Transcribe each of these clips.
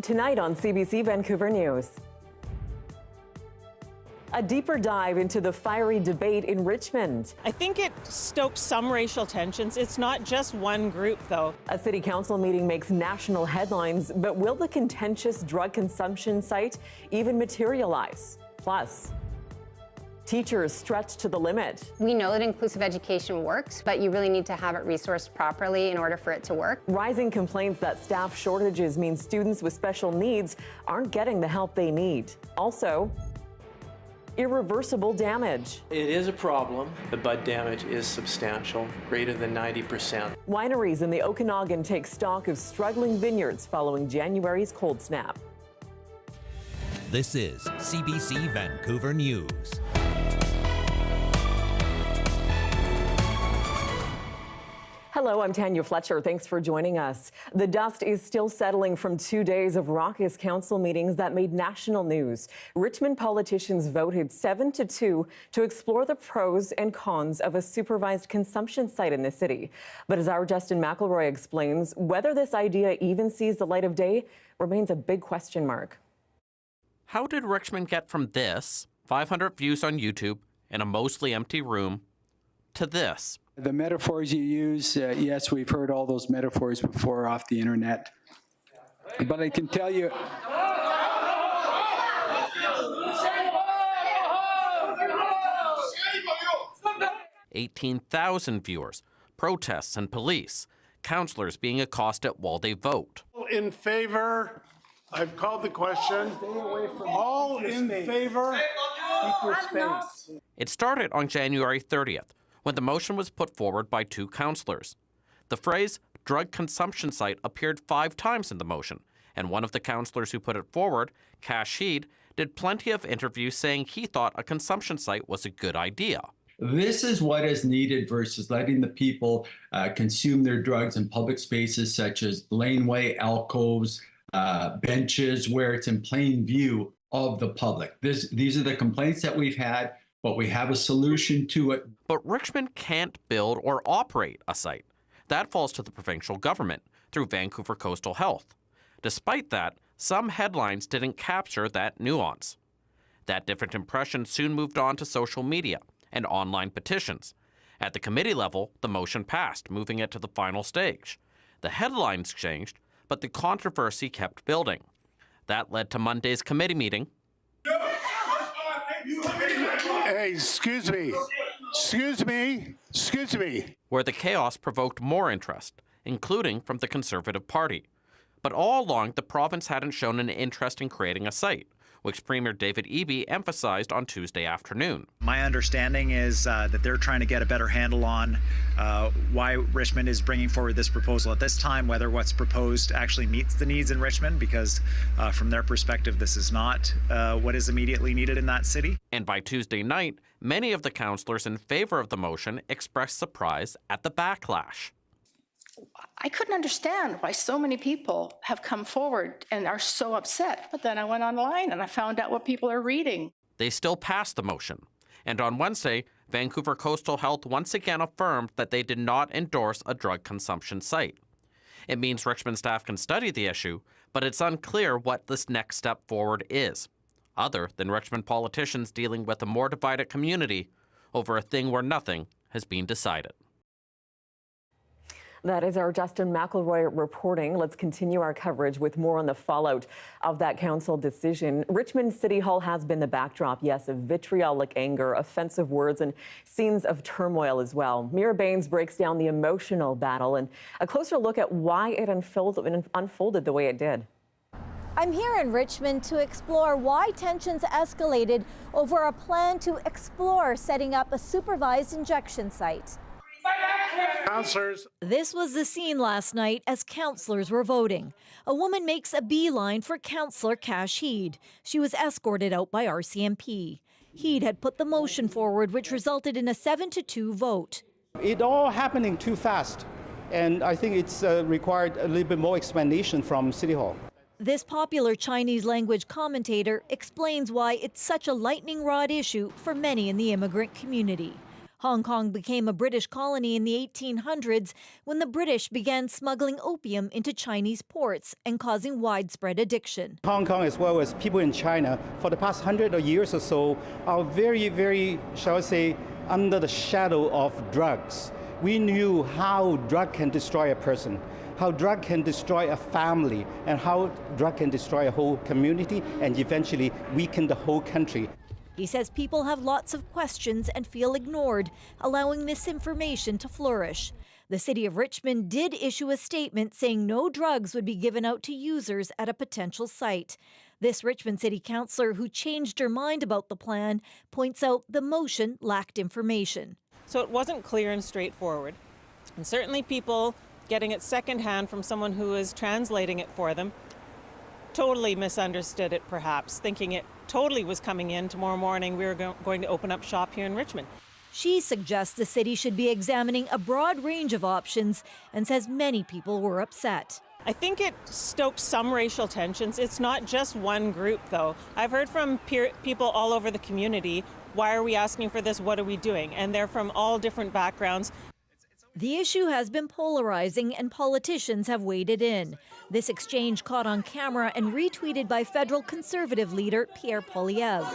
Tonight on CBC Vancouver News. A deeper dive into the fiery debate in Richmond. I think it stoked some racial tensions. It's not just one group, though. A city council meeting makes national headlines, but will the contentious drug consumption site even materialize? Plus, teachers stretched to the limit. We know that inclusive education works, but you really need to have it resourced properly in order for it to work. Rising complaints that staff shortages mean students with special needs aren't getting the help they need. Also, irreversible damage. It is a problem. The bud damage is substantial, greater than 90%. Wineries in the Okanagan take stock of struggling vineyards following January's cold snap. This is CBC Vancouver News. Hello, I'm Tanya Fletcher. Thanks for joining us. The dust is still settling from 2 days of raucous council meetings that made national news. Richmond politicians voted 7-2 to explore the pros and cons of a supervised consumption site in the city. But as our Justin McElroy explains, whether this idea even sees the light of day remains a big question mark. How did Richmond get from this, 500 views on YouTube in a mostly empty room, to this? The metaphors you use, yes, we've heard all those metaphors before off the internet. But I can tell you... 18,000 viewers, protests and police, councillors being accosted while they vote. In favor, I've called the question. All in favor? It started on January 30th. When the motion was put forward by two councillors. The phrase drug consumption site appeared 5 times in the motion, and one of the councillors who put it forward, Cash Heed, did plenty of interviews saying he thought a consumption site was a good idea. This is what is needed versus letting the people consume their drugs in public spaces such as laneway, alcoves, benches, where it's in plain view of the public. These are the complaints that we've had, but we have a solution to it. But Richmond can't build or operate a site. That falls to the provincial government through Vancouver Coastal Health. Despite that, some headlines didn't capture that nuance. That different impression soon moved on to social media and online petitions. At the committee level, the motion passed, moving it to the final stage. The headlines changed, but the controversy kept building. That led to Monday's committee meeting. Hey, excuse me. Where the chaos provoked more interest, including from the Conservative Party. But all along, the province hadn't shown an interest in creating a site, which Premier David Eby emphasized on Tuesday afternoon. My understanding is that they're trying to get a better handle on why Richmond is bringing forward this proposal at this time, whether what's proposed actually meets the needs in Richmond, because from their perspective, this is not what is immediately needed in that city. And by Tuesday night, many of the councillors in favor of the motion expressed surprise at the backlash. I couldn't understand why so many people have come forward and are so upset. But then I went online and I found out what people are reading. They still passed the motion. And on Wednesday, Vancouver Coastal Health once again affirmed that they did not endorse a drug consumption site. It means Richmond staff can study the issue, but it's unclear what this next step forward is, other than Richmond politicians dealing with a more divided community over a thing where nothing has been decided. That is our Justin McElroy reporting. Let's continue our coverage with more on the fallout of that council decision. Richmond City Hall has been the backdrop, yes, of vitriolic anger, offensive words, and scenes of turmoil as well. Mira Baines breaks down the emotional battle and a closer look at why it unfolded the way it did. I'm here in Richmond to explore why tensions escalated over a plan to explore setting up a supervised injection site. Councillors. This was the scene last night as councillors were voting. A woman makes a beeline for Councillor Cash Heed. She was escorted out by RCMP. Heed had put the motion forward, which resulted in a 7-2 vote. It all happening too fast, and I think it's required a little bit more explanation from City Hall. This popular Chinese language commentator explains why it's such a lightning rod issue for many in the immigrant community. Hong Kong became a British colony in the 1800s when the British began smuggling opium into Chinese ports and causing widespread addiction. Hong Kong, as well as people in China, for the past 100 years or so, are very, very, shall I say, under the shadow of drugs. We knew how drug can destroy a person, how drug can destroy a family, and how drug can destroy a whole community and eventually weaken the whole country. He says people have lots of questions and feel ignored, allowing misinformation to flourish. The city of Richmond did issue a statement saying no drugs would be given out to users at a potential site. This Richmond City Councillor, who changed her mind about the plan, points out the motion lacked information. So it wasn't clear and straightforward. And certainly people getting it secondhand from someone who is translating it for them totally misunderstood it, perhaps, thinking it totally was coming in tomorrow morning. We were going to open up shop here in Richmond. She suggests the city should be examining a broad range of options and says many people were upset. I think it stoked some racial tensions. It's not just one group, though. I've heard from people all over the community, why are we asking for this? What are we doing? And they're from all different backgrounds. The issue has been polarizing and politicians have waded in. This exchange caught on camera and retweeted by federal Conservative leader Pierre Poilievre.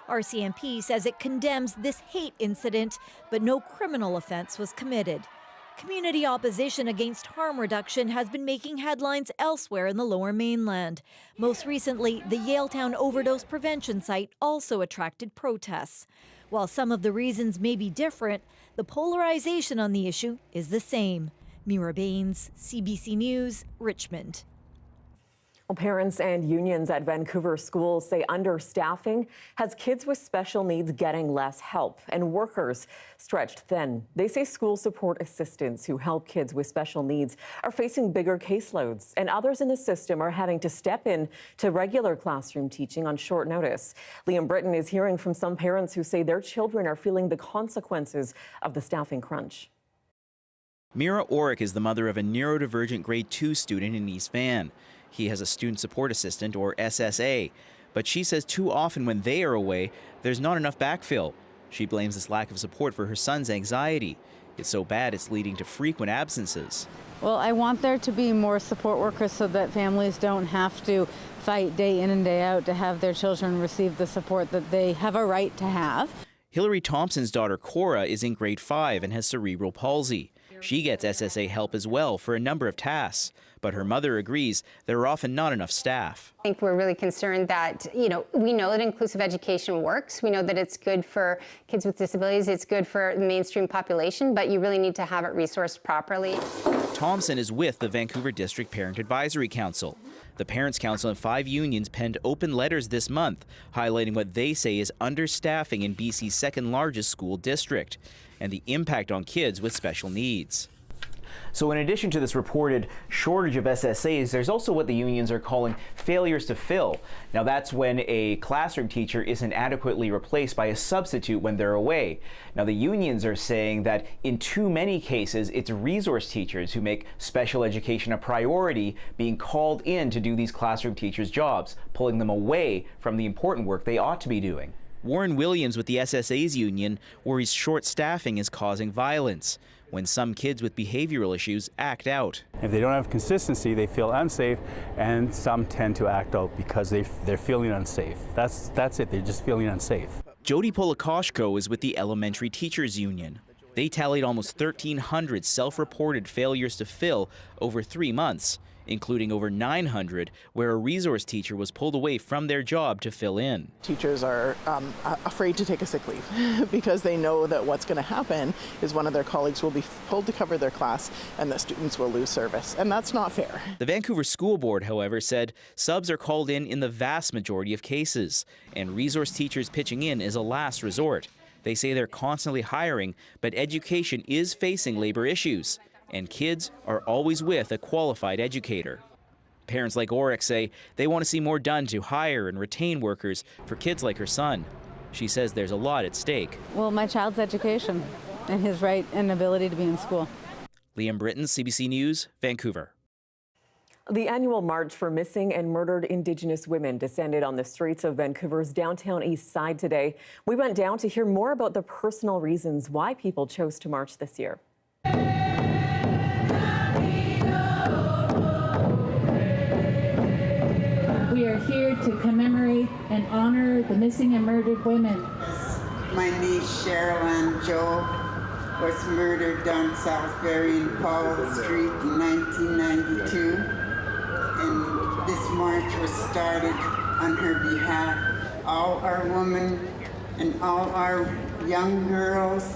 RCMP says it condemns this hate incident, but no criminal offense was committed. Community opposition against harm reduction has been making headlines elsewhere in the Lower Mainland. Most recently, the Yaletown overdose prevention site also attracted protests. While some of the reasons may be different, the polarization on the issue is the same. Mira Baines, CBC News, Richmond. Well, parents and unions at Vancouver schools say understaffing has kids with special needs getting less help and workers stretched thin. They say school support assistants who help kids with special needs are facing bigger caseloads, and others in the system are having to step in to regular classroom teaching on short notice. Liam Britton is hearing from some parents who say their children are feeling the consequences of the staffing crunch. Mira Orick is the mother of a neurodivergent grade 2 student in East Van. He has a student support assistant, or SSA, but she says too often when they are away, there's not enough backfill. She blames this lack of support for her son's anxiety. It's so bad it's leading to frequent absences. Well, I want there to be more support workers so that families don't have to fight day in and day out to have their children receive the support that they have a right to have. Hillary Thompson's daughter Cora is in grade 5 and has cerebral palsy. She gets SSA help as well for a number of tasks, but her mother agrees there are often not enough staff. I think we're really concerned that, we know that inclusive education works. We know that it's good for kids with disabilities. It's good for the mainstream population, but you really need to have it resourced properly. Thompson is with the Vancouver District Parent Advisory Council. The Parents' Council and 5 unions penned open letters this month highlighting what they say is understaffing in BC's second largest school district and the impact on kids with special needs. So in addition to this reported shortage of SSAs, there's also what the unions are calling failures to fill. Now that's when a classroom teacher isn't adequately replaced by a substitute when they're away. Now the unions are saying that in too many cases, it's resource teachers who make special education a priority being called in to do these classroom teachers' jobs, pulling them away from the important work they ought to be doing. Warren Williams with the SSA's union worries short staffing is causing violence when some kids with behavioral issues act out. If they don't have consistency, they feel unsafe, and some tend to act out because they're feeling unsafe. That's it, they're just feeling unsafe. Jody Polikoshko is with the Elementary Teachers Union. They tallied almost 1,300 self-reported failures to fill over 3 months, including over 900 where a resource teacher was pulled away from their job to fill in. Teachers are afraid to take a sick leave because they know that what's going to happen is one of their colleagues will be pulled to cover their class and the students will lose service, and that's not fair. The Vancouver School Board, however, said subs are called in the vast majority of cases, and resource teachers pitching in is a last resort. They say they're constantly hiring, but education is facing labor issues, and kids are always with a qualified educator. Parents like Orick say they want to see more done to hire and retain workers for kids like her son. She says there's a lot at stake. Well, my child's education and his right and ability to be in school. Liam Britton, CBC News, Vancouver. The annual March for Missing and Murdered Indigenous Women descended on the streets of Vancouver's downtown east side today. We went down to hear more about the personal reasons why people chose to march this year. We are here to commemorate and honor the missing and murdered women. My niece Cheryl Ann Joe was murdered down Salisbury in Powell Street in 1992. And this march was started on her behalf. All our women and all our young girls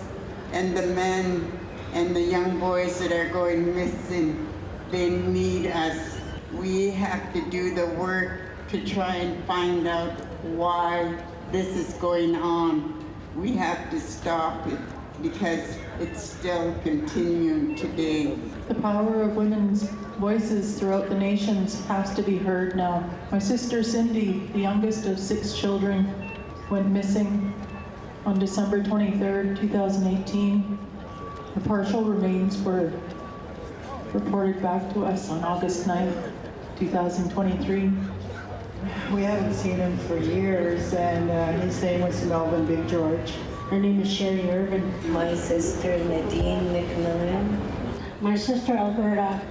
and the men and the young boys that are going missing, they need us. We have to do the work to try and find out why this is going on. We have to stop it because it's still continuing today. The power of women's voices throughout the nations has to be heard now. My sister Cindy, the youngest of 6 children, went missing on December 23rd, 2018. Her partial remains were reported back to us on August 9th, 2023. We haven't seen him for years, and his name was Melvin Big George. Her name is Sherry Irvin. My sister Nadine McMillan. My sister Alberta.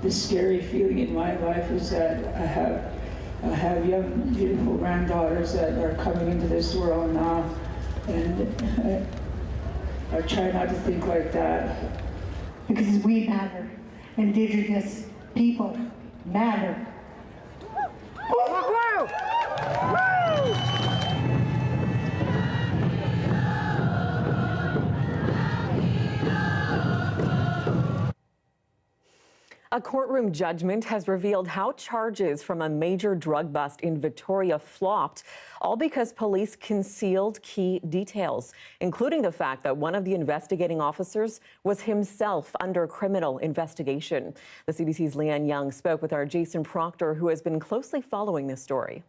The scary feeling in my life is that I have young, beautiful granddaughters that are coming into this world now, and I try not to think like that. Because we matter. Indigenous people matter. A courtroom judgment has revealed how charges from a major drug bust in Victoria flopped, all because police concealed key details, including the fact that one of the investigating officers was himself under criminal investigation. The CBC's Leanne Young spoke with our Jason Proctor, who has been closely following this story.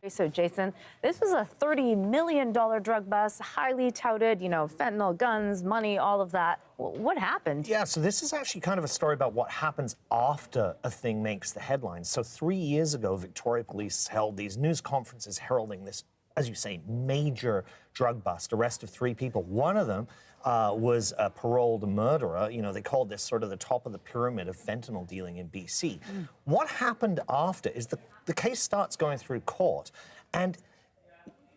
So, Jason, this was a $30 million drug bust, highly touted, fentanyl, guns, money, all of that. What happened? Yeah, so this is actually kind of a story about what happens after a thing makes the headlines. So 3 years ago, Victoria Police held these news conferences heralding this, as you say, major drug bust, arrest of 3 people. One of them was a paroled murderer. They called this sort of the top of the pyramid of fentanyl dealing in BC. What happened after is the case starts going through court, and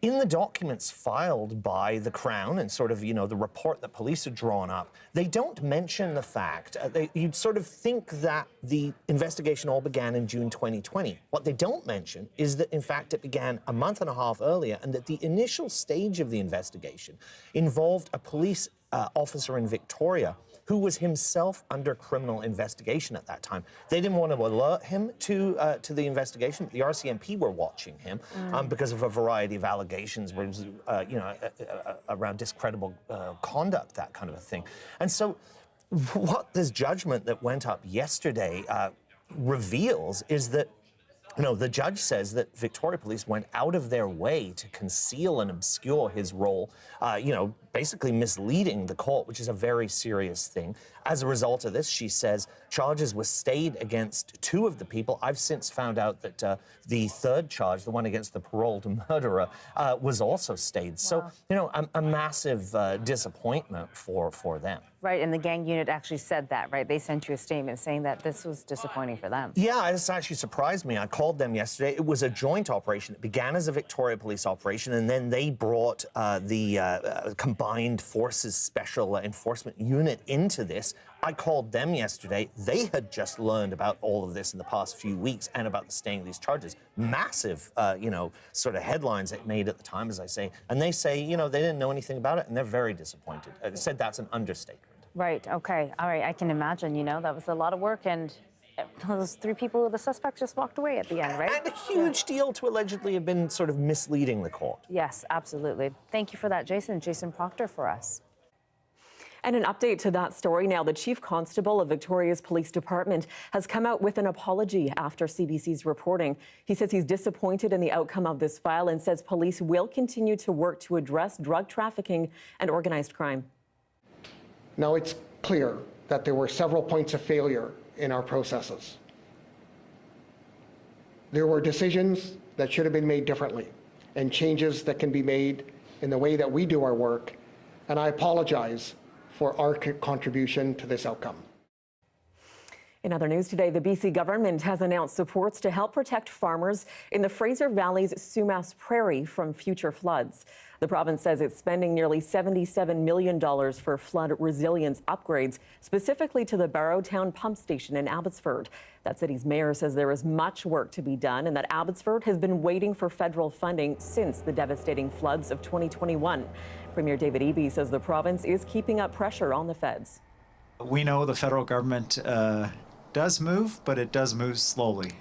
in the documents filed by the Crown and sort of, the report that police had drawn up, they don't mention the fact, you'd sort of think that the investigation all began in June 2020. What they don't mention is that, in fact, it began a month and a half earlier, and that the initial stage of the investigation involved a police officer in Victoria who was himself under criminal investigation at that time. They didn't want to alert him to the investigation. The RCMP were watching him because of a variety of allegations, around discredible conduct, that kind of a thing. And so what this judgment that went up yesterday reveals is that the judge says that Victoria Police went out of their way to conceal and obscure his role, basically misleading the court, which is a very serious thing. As a result of this, she says charges were stayed against 2 of the people. I've since found out that the 3rd charge, the one against the paroled murderer, was also stayed. Wow. So, a massive disappointment for them. Right, and the gang unit actually said that, right? They sent you a statement saying that this was disappointing for them. Yeah, this actually surprised me. I called them yesterday. It was a joint operation. It began as a Victoria Police operation, and then they brought the Combined Forces Special Enforcement Unit into this. I called them yesterday. They had just learned about all of this in the past few weeks and about the staying of these charges. Massive, sort of headlines it made at the time, as I say. And they say, they didn't know anything about it, and they're very disappointed. They said that's an understatement. Right, okay. All right, I can imagine, that was a lot of work, and those 3 people, the suspects just walked away at the end, right? And a huge deal to allegedly have been sort of misleading the court. Yes, absolutely. Thank you for that, Jason. Jason Proctor for us. And an update to that story now. The Chief Constable of Victoria's Police Department has come out with an apology after CBC's reporting. He says he's disappointed in the outcome of this file and says police will continue to work to address drug trafficking and organized crime. Now, it's clear that there were several points of failure in our processes. There were decisions that should have been made differently and changes that can be made in the way that we do our work, and I apologize for our contribution to this outcome. In other news today, the BC government has announced supports to help protect farmers in the Fraser Valley's Sumas Prairie from future floods. The province says it's spending nearly $77 million for flood resilience upgrades, specifically to the Barrowtown pump station in Abbotsford. That city's mayor says there is much work to be done and that Abbotsford has been waiting for federal funding since the devastating floods of 2021. Premier David Eby says the province is keeping up pressure on the feds. We know the federal government does move, but it does move slowly.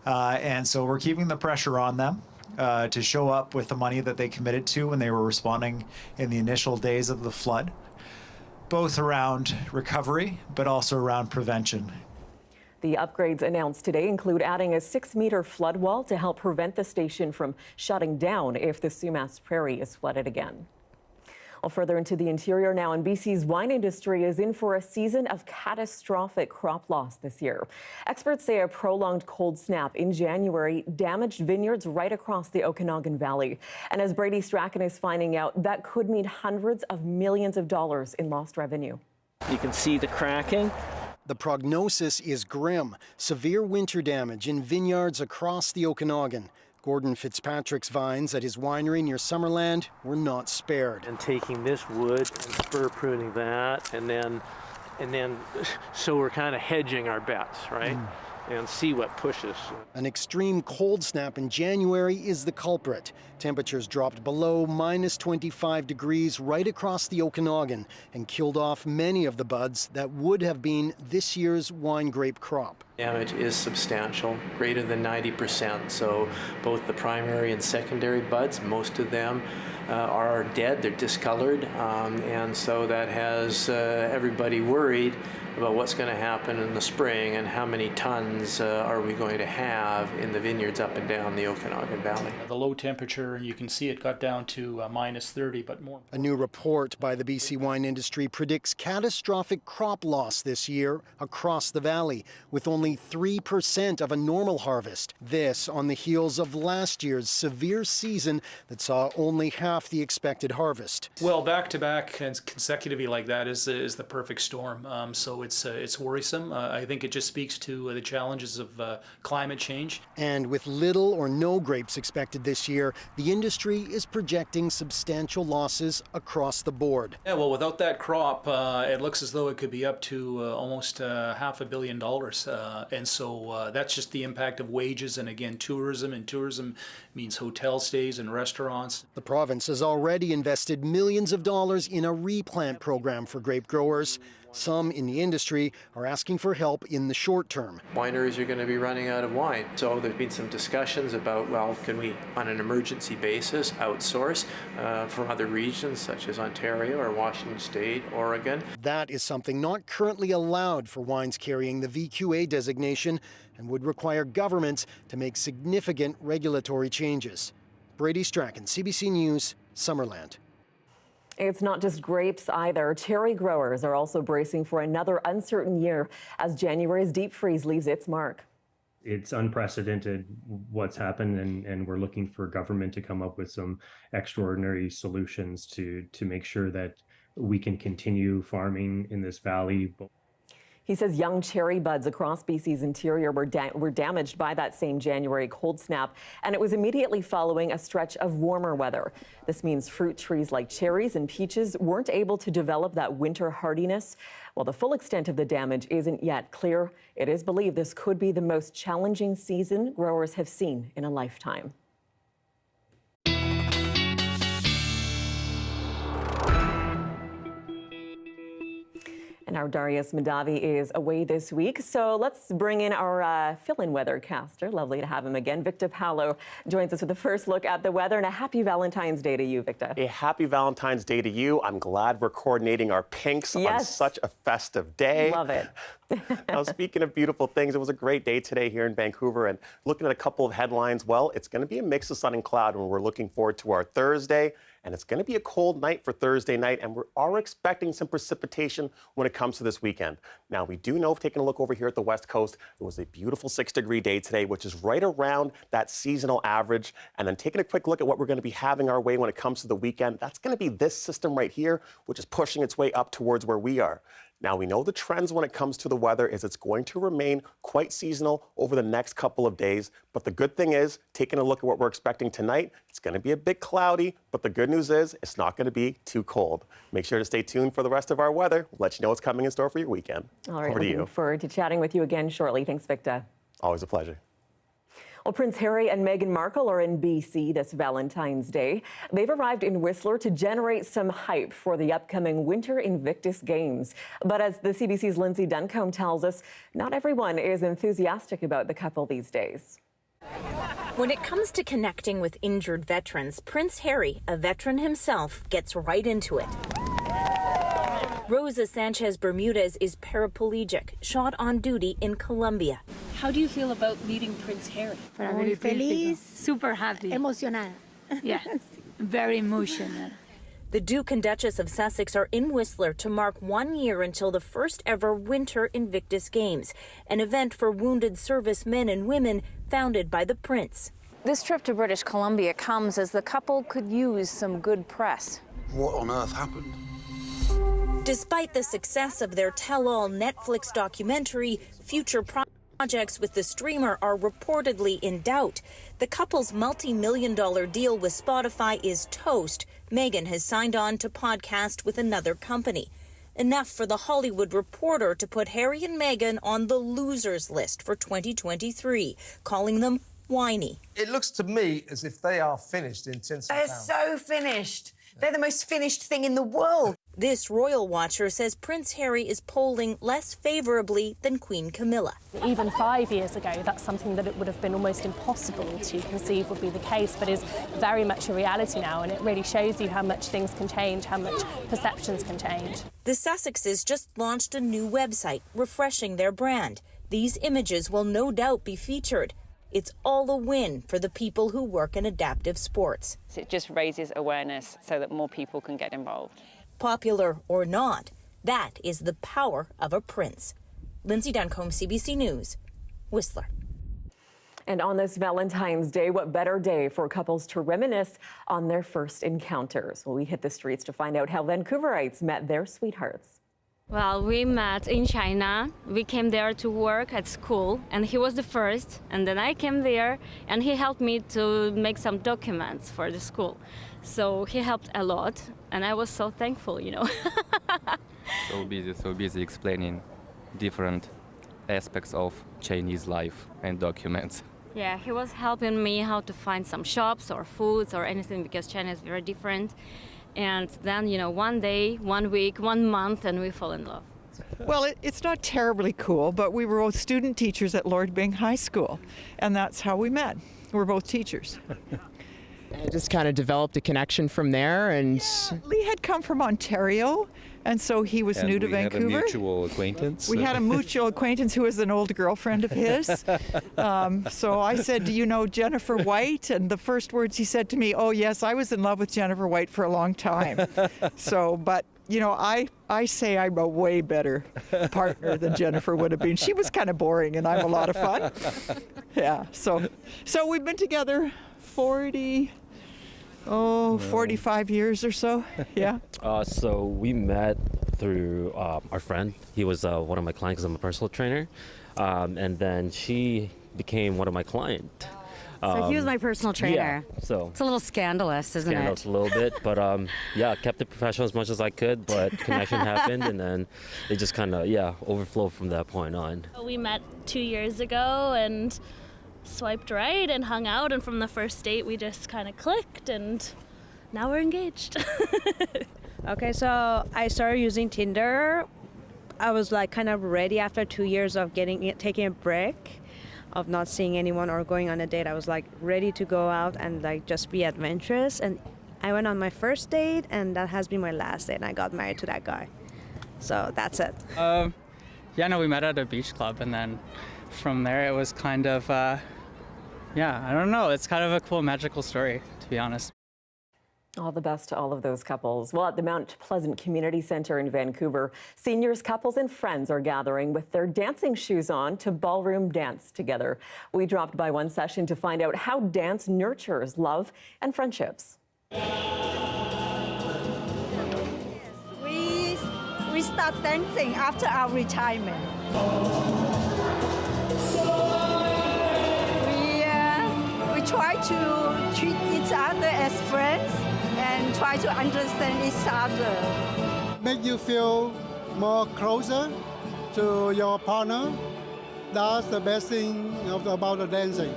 And so we're keeping the pressure on them to show up with the money that they committed to when they were responding in the initial days of the flood, both around recovery, but also around prevention. The upgrades announced today include adding a 6-meter flood wall to help prevent the station from shutting down if the Sumas Prairie is flooded again. Well, further into the interior now, and BC's wine industry is in for a season of catastrophic crop loss this year. Experts say a prolonged cold snap in January damaged vineyards right across the Okanagan Valley. And as Brady Strachan is finding out, that could mean hundreds of millions of dollars in lost revenue. You can see the cracking. The prognosis is grim. Severe winter damage in vineyards across the Okanagan. Gordon Fitzpatrick's vines at his winery near Summerland were not spared. And taking this wood and spur pruning that, and then so we're kind of hedging our bets, right? And see what pushes. An extreme cold snap in January is the culprit. Temperatures dropped below -25 degrees right across the Okanagan and killed off many of the buds that would have been this year's wine grape crop. Damage is substantial, greater than 90%. So both the primary and secondary buds, most of them are dead, they're discolored. And so that has everybody worried about what's going to happen in the spring and how many tons are we going to have in the vineyards up and down the Okanagan Valley. The low temperature, and you can see it got down to -30, but more. A new report by the BC wine industry predicts catastrophic crop loss this year across the valley, with only 3% of a normal harvest. This on the heels of last year's severe season that saw only half the expected harvest. Well, back-to-back and consecutively like that is the perfect storm. So it's worrisome. I think it just speaks to the challenges of climate change. And with little or no grapes expected this year, the industry is projecting substantial losses across the board. Yeah, well, without that crop, it looks as though it could be up to almost $500 million. And so that's just the impact of wages and, again, tourism. And tourism means hotel stays and restaurants. The province has already invested millions of dollars in a replant program for grape growers. Some in the industry are asking for help in the short term. Wineries are going to be running out of wine. So there's been some discussions about, well, can we, on an emergency basis, outsource from other regions such as Ontario or Washington State, Oregon. That is something not currently allowed for wines carrying the VQA designation and would require governments to make significant regulatory changes. Brady Strachan, CBC News, Summerland. It's not just grapes either. Cherry growers are also bracing for another uncertain year as January's deep freeze leaves its mark. It's unprecedented what's happened, and we're looking for government to come up with some extraordinary solutions to make sure that we can continue farming in this valley. He says young cherry buds across BC's interior were damaged by that same January cold snap, and it was immediately following a stretch of warmer weather. This means fruit trees like cherries and peaches weren't able to develop that winter hardiness. While the full extent of the damage isn't yet clear, it is believed this could be the most challenging season growers have seen in a lifetime. And our Darius Madavi is away this week, so let's bring in our fill-in weathercaster. Lovely to have him again. Victor Paolo joins us with the first look at the weather, and a happy Valentine's Day to you, Victor. A happy Valentine's Day to you. I'm glad we're coordinating our pinks on such a festive day. Love it. Now, speaking of beautiful things, it was a great day today here in Vancouver, and looking at a couple of headlines, well, it's going to be a mix of sun and cloud, and we're looking forward to our Thursday, and it's going to be a cold night for Thursday night, and we are expecting some precipitation when it comes to this weekend. Now, we do know, taking a look over here at the West Coast, it was a beautiful 6-degree day today, which is right around that seasonal average. And then taking a quick look at what we're going to be having our way when it comes to the weekend, that's going to be this system right here, which is pushing its way up towards where we are. Now, we know the trends when it comes to the weather is it's going to remain quite seasonal over the next couple of days. But the good thing is, taking a look at what we're expecting tonight, it's going to be a bit cloudy, but the good news is it's not going to be too cold. Make sure to stay tuned for the rest of our weather. We'll let you know what's coming in store for your weekend. All right, over to you. Looking forward to chatting with you again shortly. Thanks, Victor. Always a pleasure. Well, Prince Harry and Meghan Markle are in BC this Valentine's Day. They've arrived in Whistler to generate some hype for the upcoming Winter Invictus Games. But as the CBC's Lindsay Duncombe tells us, not everyone is enthusiastic about the couple these days. When it comes to connecting with injured veterans, Prince Harry, a veteran himself, gets right into it. Rosa Sanchez Bermudez is paraplegic, shot on duty in Colombia. How do you feel about meeting Prince Harry? Muy feliz, super happy. emocionada. Yes, very emotional. The Duke and Duchess of Sussex are in Whistler to mark 1 year until the first ever Winter Invictus Games, an event for wounded servicemen and women founded by the Prince. This trip to British Columbia comes as the couple could use some good press. What on earth happened? Despite the success of their tell-all Netflix documentary, future projects with the streamer are reportedly in doubt. The couple's multi-million-dollar deal with Spotify is toast. Meghan has signed on to podcast with another company. Enough for The Hollywood Reporter to put Harry and Meghan on the losers list for 2023, calling them whiny. It looks to me as if they are finished in Tinsel Town. They're so finished. They're the most finished thing in the world. This royal watcher says Prince Harry is polling less favorably than Queen Camilla. Even 5 years ago, that's something that it would have been almost impossible to conceive would be the case, but is very much a reality now, and it really shows you how much things can change, how much perceptions can change. The Sussexes just launched a new website, refreshing their brand. These images will no doubt be featured. It's all a win for the people who work in adaptive sports. It just raises awareness so that more people can get involved. Popular or not, that is the power of a prince. Lindsay Duncombe, CBC News, Whistler. And on this Valentine's Day, what better day for couples to reminisce on their first encounters? Well, we hit the streets to find out how Vancouverites met their sweethearts. Well, we met in China. We came there to work at school, and he was the first. And then I came there, and he helped me to make some documents for the school. So he helped a lot, and I was so thankful, you know. So busy explaining different aspects of Chinese life and documents. Yeah, he was helping me how to find some shops or foods or anything, because China is very different. And then, you know, one day, 1 week, 1 month, and we fall in love. Well, it's not terribly cool, but we were both student teachers at Lord Byng High School, and that's how we met. We're both teachers. I just kind of developed a connection from there, and Lee had come from Ontario, and so he was new to Vancouver. We had a mutual acquaintance. We had a mutual acquaintance who was an old girlfriend of his. So I said, "Do you know Jennifer White?" And the first words he said to me, "Oh yes, I was in love with Jennifer White for a long time." So, but you know, I say I'm a way better partner than Jennifer would have been. She was kind of boring, and I'm a lot of fun. Yeah. So we've been together 45 years or so. Yeah. So we met through our friend. He was one of my clients because I'm a personal trainer. And then she became one of my clients. So he was my personal trainer. Yeah, so it's a little scandalous, isn't it? A little bit, but yeah, kept it professional as much as I could, but connection happened, and then it just kind of, overflowed from that point on. We met 2 years ago and swiped right and hung out, and from the first date we just kind of clicked, and now we're engaged. Okay, so I started using Tinder. I was like kind of ready after 2 years of taking a break of not seeing anyone or going on a date. I was like ready to go out and like just be adventurous, and I went on my first date, and that has been my last date, and I got married to that guy. So that's it. Yeah, no, we met at a beach club, and then from there it was kind of, I don't know. It's kind of a cool, magical story, to be honest. All the best to all of those couples. Well, at the Mount Pleasant Community Centre in Vancouver, seniors, couples and friends are gathering with their dancing shoes on to ballroom dance together. We dropped by one session to find out how dance nurtures love and friendships. We start dancing after our retirement. We try to treat each other as friends and try to understand each other. Make you feel more closer to your partner. That's the best thing about the dancing.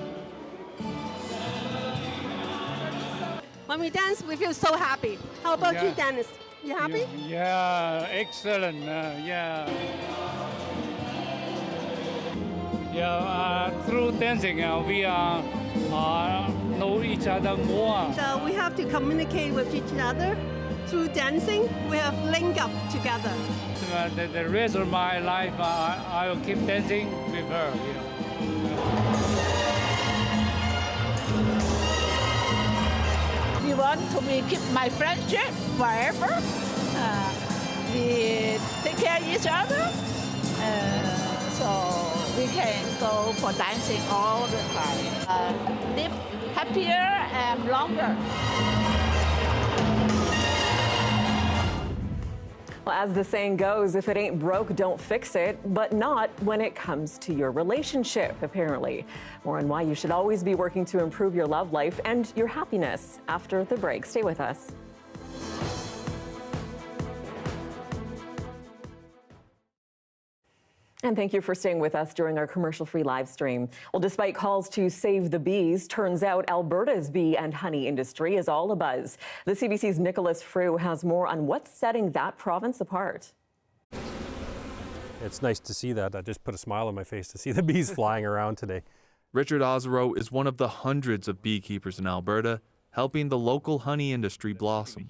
When we dance, we feel so happy. How about you, Dennis? You happy? Yeah, excellent. Through dancing, we know each other more. So we have to communicate with each other through dancing. We have linked up together. The rest of my life, I will keep dancing with her. We want to keep my friendship forever. We take care of each other, so we can go for dancing all the time. Live happier and longer. Well, as the saying goes, if it ain't broke, don't fix it, but not when it comes to your relationship, apparently. More on why you should always be working to improve your love life and your happiness after the break. Stay with us. And thank you for staying with us during our commercial-free live stream. Well, despite calls to save the bees, turns out Alberta's bee and honey industry is all abuzz. The CBC's Nicholas Frew has more on what's setting that province apart. It's nice to see that. That just put a smile on my face to see the bees flying around today. Richard Ozero is one of the hundreds of beekeepers in Alberta helping the local honey industry blossom.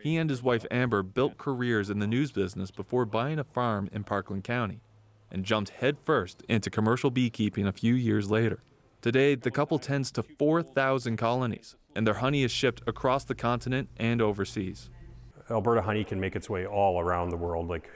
He and his wife Amber built careers in the news business before buying a farm in Parkland County, and jumped headfirst into commercial beekeeping a few years later. Today, the couple tends to 4,000 colonies, and their honey is shipped across the continent and overseas. Alberta honey can make its way all around the world, like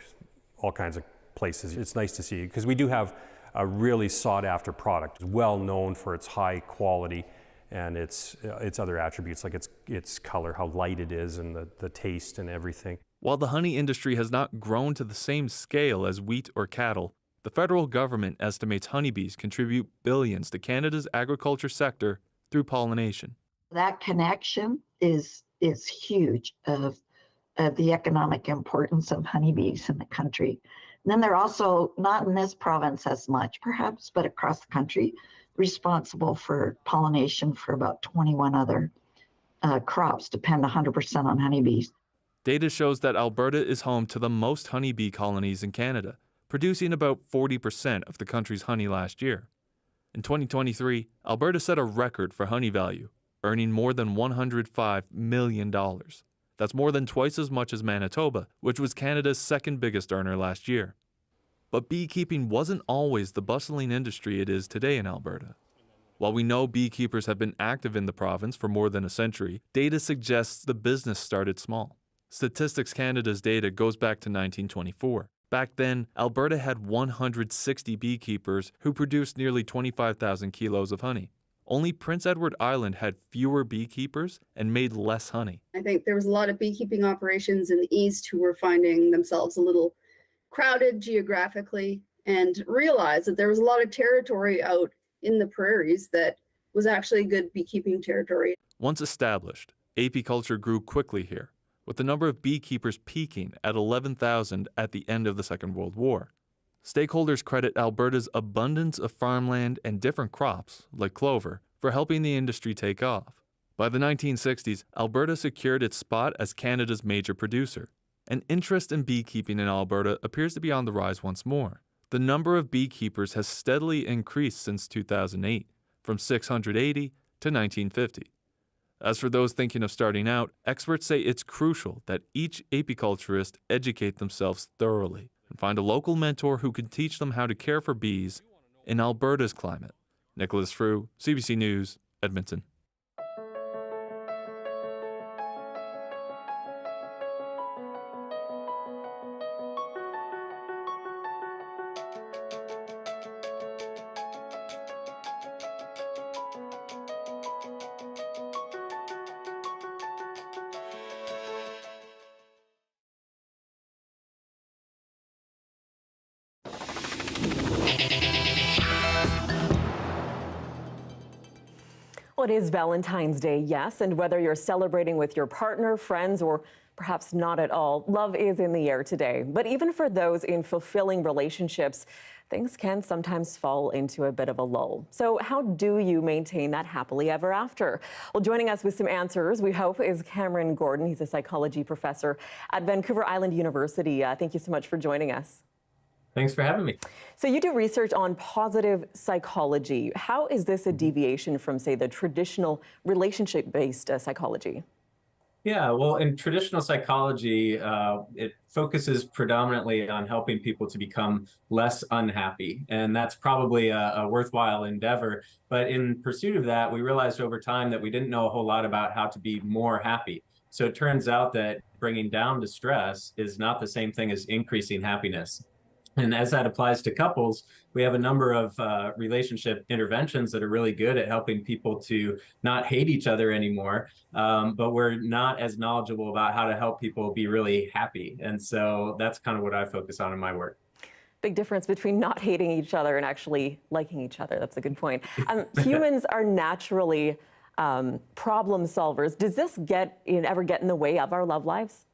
all kinds of places. It's nice to see, because we do have a really sought-after product, well known for its high quality and its other attributes, like its color, how light it is, and the taste and everything. While the honey industry has not grown to the same scale as wheat or cattle, the federal government estimates honeybees contribute billions to Canada's agriculture sector through pollination. That connection is huge of the economic importance of honeybees in the country. And then they're also, not in this province as much perhaps, but across the country, responsible for pollination for about 21 other crops, depend 100% on honeybees. Data shows that Alberta is home to the most honeybee colonies in Canada, producing about 40% of the country's honey last year. In 2023, Alberta set a record for honey value, earning more than $105 million. That's more than twice as much as Manitoba, which was Canada's second biggest earner last year. But beekeeping wasn't always the bustling industry it is today in Alberta. While we know beekeepers have been active in the province for more than a century, data suggests the business started small. Statistics Canada's data goes back to 1924. Back then, Alberta had 160 beekeepers who produced nearly 25,000 kilos of honey. Only Prince Edward Island had fewer beekeepers and made less honey. I think there was a lot of beekeeping operations in the east who were finding themselves a little crowded geographically and realized that there was a lot of territory out in the prairies that was actually good beekeeping territory. Once established, apiculture grew quickly here, with the number of beekeepers peaking at 11,000 at the end of the Second World War. Stakeholders credit Alberta's abundance of farmland and different crops, like clover, for helping the industry take off. By the 1960s, Alberta secured its spot as Canada's major producer, and interest in beekeeping in Alberta appears to be on the rise once more. The number of beekeepers has steadily increased since 2008, from 680 to 1950. As for those thinking of starting out, experts say it's crucial that each apiculturist educate themselves thoroughly. and find a local mentor who can teach them how to care for bees in Alberta's climate. Nicholas Frew, CBC News, Edmonton. Well, it is Valentine's Day, yes, and whether you're celebrating with your partner, friends, or perhaps not at all, love is in the air today. But even for those in fulfilling relationships, things can sometimes fall into a bit of a lull. So how do you maintain that happily ever after? Well, joining us with some answers, we hope, is Cameron Gordon. He's a psychology professor at Vancouver Island University. Thank you so much for joining us. Thanks for having me. So you do research on positive psychology. How is this a deviation from, say, the traditional relationship-based psychology? Yeah, well, in traditional psychology, it focuses predominantly on helping people to become less unhappy. And that's probably a worthwhile endeavor. But in pursuit of that, we realized over time that we didn't know a whole lot about how to be more happy. So it turns out that bringing down the stress is not the same thing as increasing happiness. And as that applies to couples, we have a number of relationship interventions that are really good at helping people to not hate each other anymore, but we're not as knowledgeable about how to help people be really happy. And so that's kind of what I focus on in my work. Big difference between not hating each other and actually liking each other. That's a good point. Humans are naturally problem solvers. Does this ever get in the way of our love lives?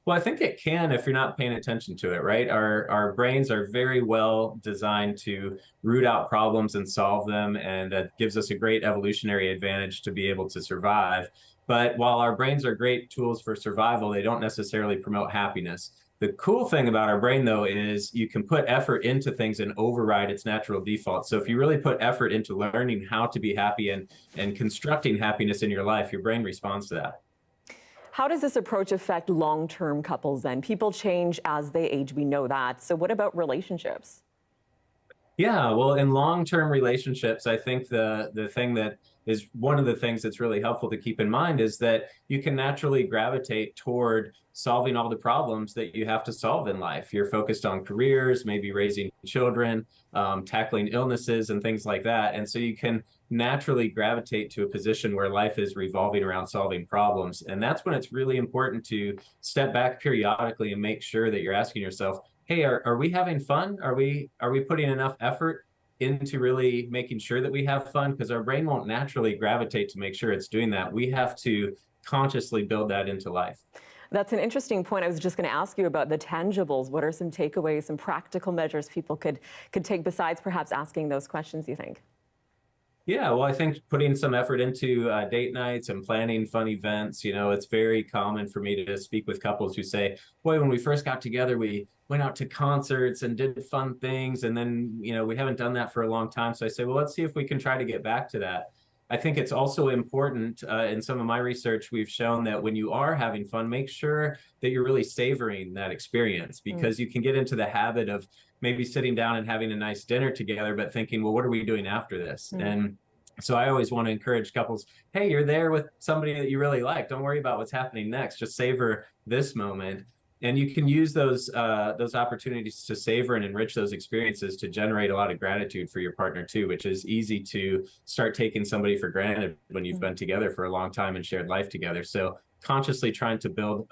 Well, I think it can if you're not paying attention to it, right? Our brains are very well designed to root out problems and solve them, and that gives us a great evolutionary advantage to be able to survive. But while our brains are great tools for survival, they don't necessarily promote happiness. The cool thing about our brain, though, is you can put effort into things and override its natural default. So if you really put effort into learning how to be happy and constructing happiness in your life, your brain responds to that. How does this approach affect long-term couples then? People change as they age, we know that. So what about relationships? Yeah, well, in long-term relationships, I think the thing that is one of the things that's really helpful to keep in mind is that you can naturally gravitate toward solving all the problems that you have to solve in life. You're focused on careers, maybe raising children, tackling illnesses and things like that. And so you can naturally gravitate to a position where life is revolving around solving problems. And that's when it's really important to step back periodically and make sure that you're asking yourself, hey, are we having fun? Are we putting enough effort into really making sure that we have fun? Because our brain won't naturally gravitate to make sure it's doing that. We have to consciously build that into life. That's an interesting point. I was just going to ask you about the tangibles. What are some takeaways, some practical measures people could take besides perhaps asking those questions, you think? Yeah, well, I think putting some effort into date nights and planning fun events, it's very common for me to speak with couples who say, boy, when we first got together, we went out to concerts and did fun things. And then, we haven't done that for a long time. So I say, well, let's see if we can try to get back to that. I think it's also important, in some of my research, we've shown that when you are having fun, make sure that you're really savoring that experience, because you can get into the habit of maybe sitting down and having a nice dinner together, but thinking, well, what are we doing after this? And so I always want to encourage couples, hey, you're there with somebody that you really like. Don't worry about what's happening next. Just savor this moment. And you can use those opportunities to savor and enrich those experiences to generate a lot of gratitude for your partner too, which is easy to start taking somebody for granted when you've been together for a long time and shared life together. So consciously trying to build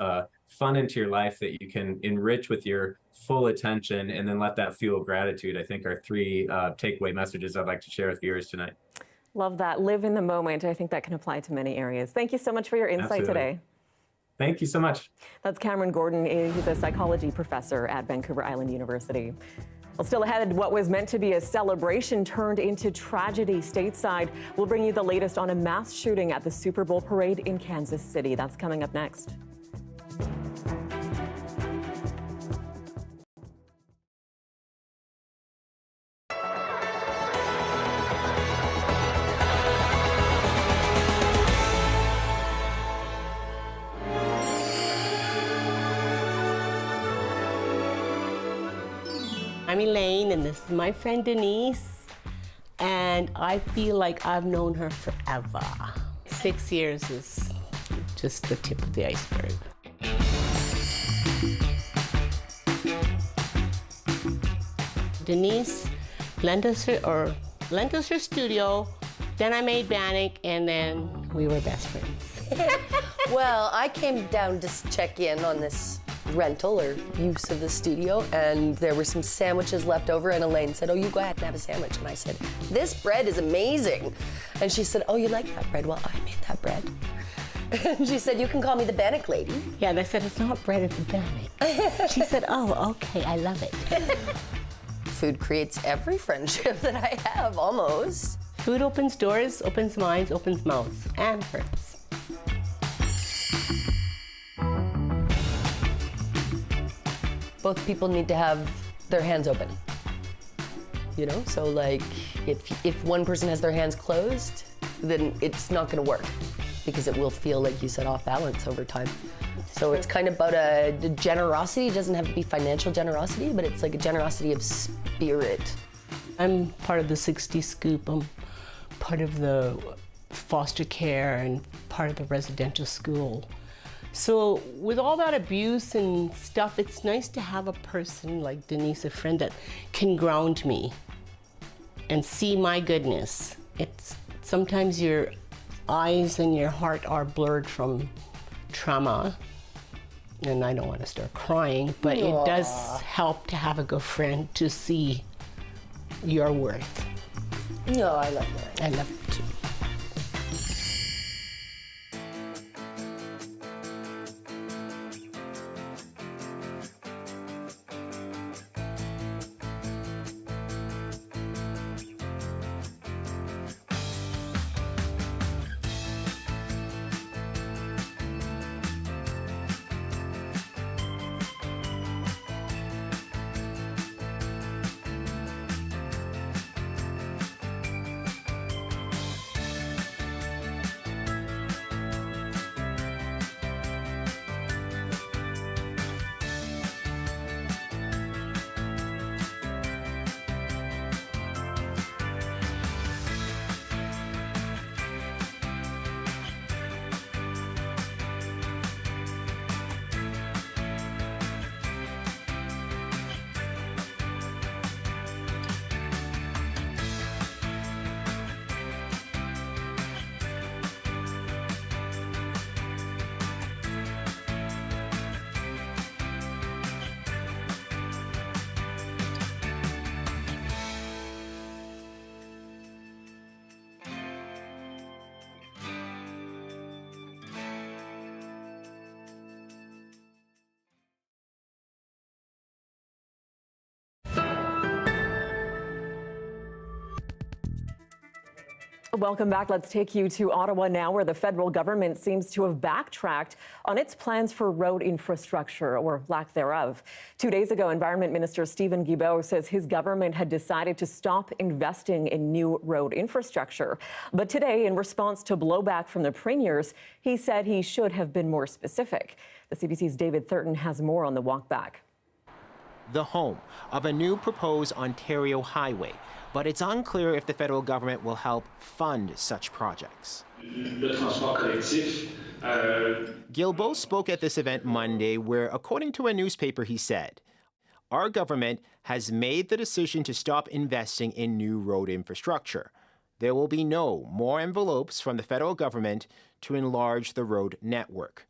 fun into your life that you can enrich with your full attention and then let that fuel gratitude, I think are three takeaway messages I'd like to share with viewers tonight. Love that. Live in the moment. I think that can apply to many areas. Thank you so much for your insight today. Thank you so much. That's Cameron Gordon. He's a psychology professor at Vancouver Island University. Well, still ahead, what was meant to be a celebration turned into tragedy stateside. We'll bring you the latest on a mass shooting at the Super Bowl parade in Kansas City. That's coming up next. I'm Elaine, and this is my friend Denise, and I feel like I've known her forever. 6 years is just the tip of the iceberg. Denise lent us her studio, then I made Bannock, and then we were best friends. Well, I came down to check in on this rental or use of the studio, and there were some sandwiches left over, and Elaine said, oh, you go ahead and have a sandwich. And I said, this bread is amazing. And she said, oh, you like that bread? Well, I made that bread. And she said, you can call me the Bannock lady. Yeah, and I said, it's not bread, it's a Bannock. She said, oh, okay, I love it. Food creates every friendship that I have, almost. Food opens doors, opens minds, opens mouths, and hurts. Both people need to have their hands open. You know, so like if one person has their hands closed, then it's not gonna work because it will feel, like you said, off balance over time. So it's kind of about a generosity. It doesn't have to be financial generosity, but it's like a generosity of spirit. I'm part of the 60 Scoop. I'm part of the foster care and part of the residential school. So with all that abuse and stuff, it's nice to have a person like Denise, a friend that can ground me and see my goodness. It's sometimes your eyes and your heart are blurred from trauma, and I don't want to start crying, but it does help to have a good friend to see your worth. No, I love that. I love it too. Welcome back. Let's take you to Ottawa now, where the federal government seems to have backtracked on its plans for road infrastructure, or lack thereof. 2 days ago, Environment Minister Steven Guilbeault says his government had decided to stop investing in new road infrastructure. But today, in response to blowback from the premiers, he said he should have been more specific. The CBC's David Thurton has more on the walk back. The home of a new proposed Ontario highway, but it's unclear if the federal government will help fund such projects. Guilbeault spoke at this event Monday where, according to a newspaper, he said, "Our government has made the decision to stop investing in new road infrastructure. There will be no more envelopes from the federal government to enlarge the road network."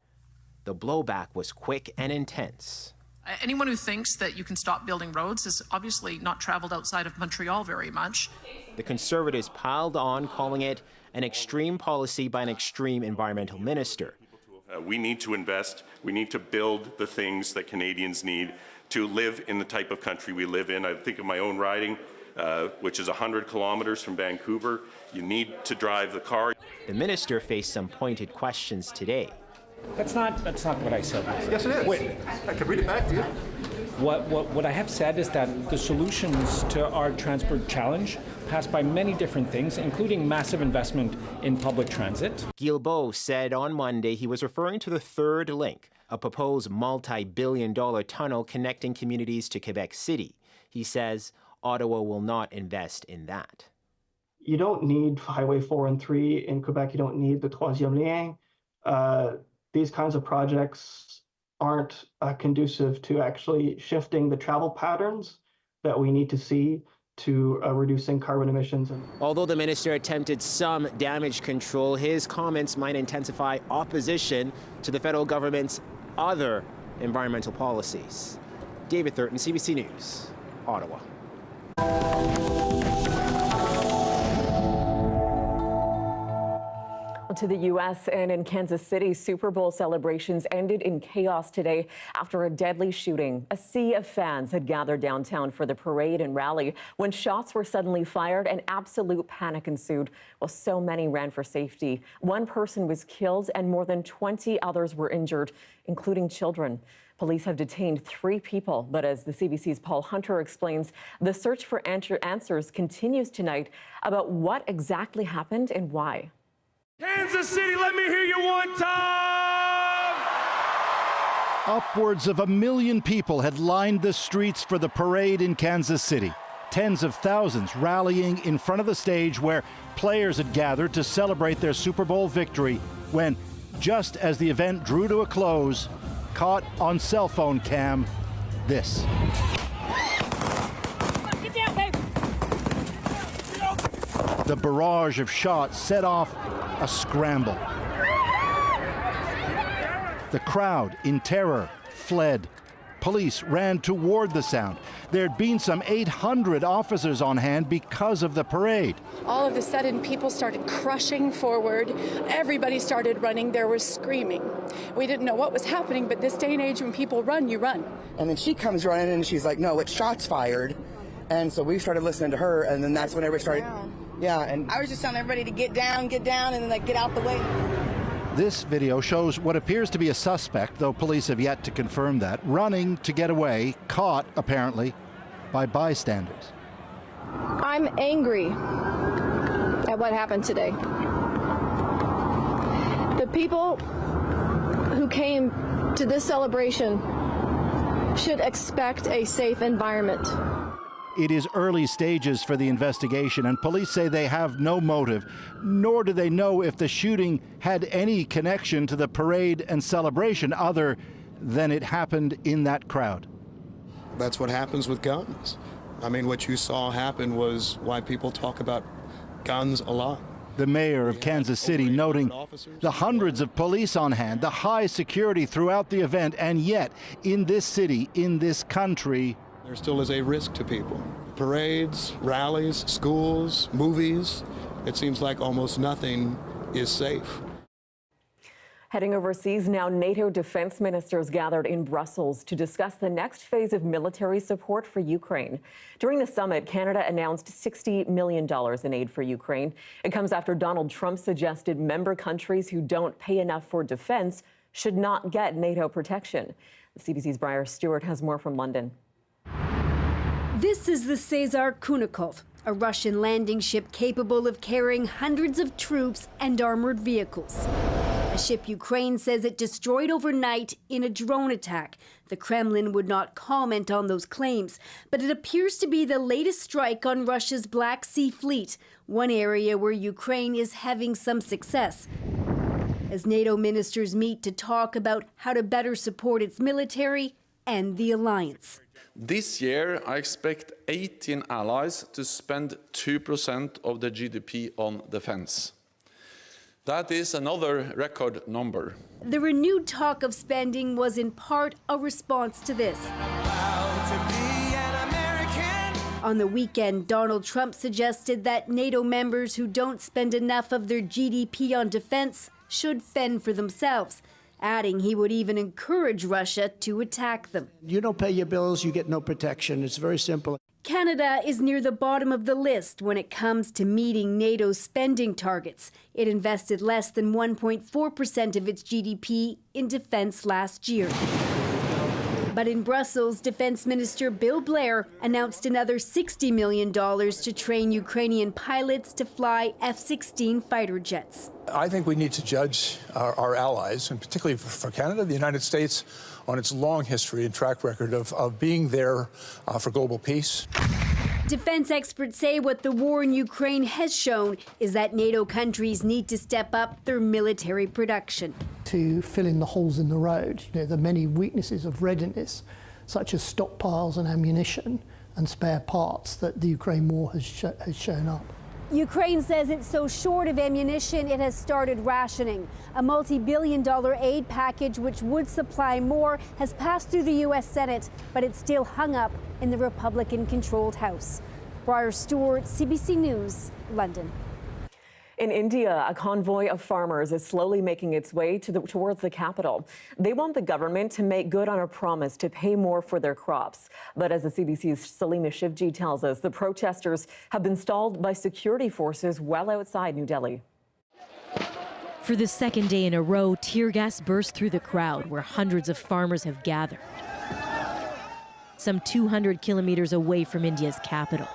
The blowback was quick and intense. Anyone who thinks that you can stop building roads has obviously not traveled outside of Montreal very much. The Conservatives piled on, calling it an extreme policy by an extreme environmental minister. We need to invest. We need to build the things that Canadians need to live in the type of country we live in. I think of my own riding, which is 100 kilometers from Vancouver. You need to drive the car. The minister faced some pointed questions today. That's not what I said. Yes, it is. Wait. I can read it back to you. What I have said is that the solutions to our transport challenge pass by many different things, including massive investment in public transit. Guilbeault said on Monday he was referring to the third link, a proposed multi-billion-dollar tunnel connecting communities to Quebec City. He says Ottawa will not invest in that. You don't need Highway 4 and 3 in Quebec. You don't need the Troisième Lien. These kinds of projects aren't conducive to actually shifting the travel patterns that we need to see to reducing carbon emissions. Although the minister attempted some damage control, his comments might intensify opposition to the federal government's other environmental policies. David Thurton, CBC News, Ottawa. To the U.S. and in Kansas City, Super Bowl celebrations ended in chaos today after a deadly shooting. A sea of fans had gathered downtown for the parade and rally when shots were suddenly fired and absolute panic ensued while so many ran for safety. One person was killed and more than 20 others were injured, including children. Police have detained 3 people, but as the CBC's Paul Hunter explains, the search for answers continues tonight about what exactly happened and why. Kansas City, let me hear you one time! Upwards of 1 million people had lined the streets for the parade in Kansas City. Tens of thousands rallying in front of the stage where players had gathered to celebrate their Super Bowl victory when, just as the event drew to a close, caught on cell phone cam, this. Get down, baby! The barrage of shots set off a scramble. The crowd, in terror, fled. Police ran toward the sound. There'd been some 800 officers on hand because of the parade. All of a sudden, people started crushing forward. Everybody started running. There was screaming. We didn't know what was happening, but this day and age, when people run, you run. And then she comes running and she's like, no, it's shots fired. And so we started listening to her, and then that's when everybody started. Yeah, and I was just telling everybody to get down, and then like get out the way. This video shows what appears to be a suspect, though police have yet to confirm that, running to get away, caught, apparently, by bystanders. I'm angry at what happened today. The people who came to this celebration should expect a safe environment. It is early stages for the investigation, and police say they have no motive, nor do they know if the shooting had any connection to the parade and celebration other than it happened in that crowd. That's what happens with guns. I mean, what you saw happen was why people talk about guns a lot. The mayor of Kansas City noting the hundreds of police on hand, the high security throughout the event, and yet in this city, in this country, there still is a risk to people. Parades, rallies, schools, movies, it seems like almost nothing is safe. Heading overseas now, NATO defense ministers gathered in Brussels to discuss the next phase of military support for Ukraine. During the summit, Canada announced $60 million in aid for Ukraine. It comes after Donald Trump suggested member countries who don't pay enough for defense should not get NATO protection. The CBC's Briar Stewart has more from London. This is the Cesar Kunikov, a Russian landing ship capable of carrying hundreds of troops and armored vehicles. A ship Ukraine says it destroyed overnight in a drone attack. The Kremlin would not comment on those claims, but it appears to be the latest strike on Russia's Black Sea Fleet, one area where Ukraine is having some success. As NATO ministers meet to talk about how to better support its military and the alliance. This year, I expect 18 allies to spend 2% of the GDP on defense. That is another record number. The renewed talk of spending was in part a response to this. On the weekend, Donald Trump suggested that NATO members who don't spend enough of their GDP on defense should fend for themselves, adding he would even encourage Russia to attack them. You don't pay your bills, you get no protection. It's very simple. Canada is near the bottom of the list when it comes to meeting NATO's spending targets. It invested less than 1.4% of its GDP in defense last year. But in Brussels, Defense Minister Bill Blair announced another $60 million to train Ukrainian pilots to fly F-16 fighter jets. I think we need to judge our allies, and particularly for Canada, the United States, on its long history and track record of being there for global peace. Defense experts say what the war in Ukraine has shown is that NATO countries need to step up their military production. To fill in the holes in the road, the many weaknesses of readiness, such as stockpiles and ammunition and spare parts that the Ukraine war has shown up. Ukraine says it's so short of ammunition it has started rationing. A multi-billion-dollar aid package which would supply more has passed through the U.S. Senate, but it's still hung up in the Republican-controlled House. Briar Stewart, CBC News, London. In India, a convoy of farmers is slowly making its way towards the capital. They want the government to make good on a promise to pay more for their crops. But as the CBC's Salima Shivji tells us, the protesters have been stalled by security forces well outside New Delhi. For the second day in a row, tear gas burst through the crowd where hundreds of farmers have gathered. Some 200 kilometers away from India's capital.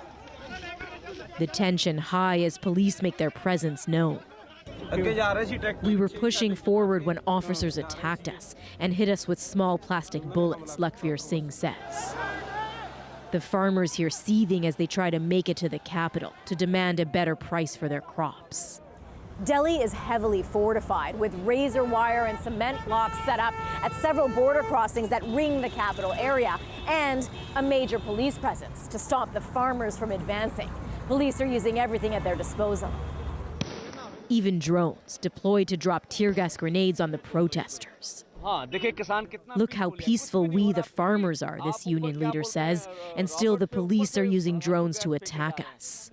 The tension high as police make their presence known. We were pushing forward when officers attacked us and hit us with small plastic bullets, Lakhvir Singh says. The farmers here seething as they try to make it to the capital to demand a better price for their crops. Delhi is heavily fortified with razor wire and cement blocks set up at several border crossings that ring the capital area and a major police presence to stop the farmers from advancing. Police are using everything at their disposal. Even drones deployed to drop tear gas grenades on the protesters. Look how peaceful we, the farmers, are, this union leader says, and still the police are using drones to attack us.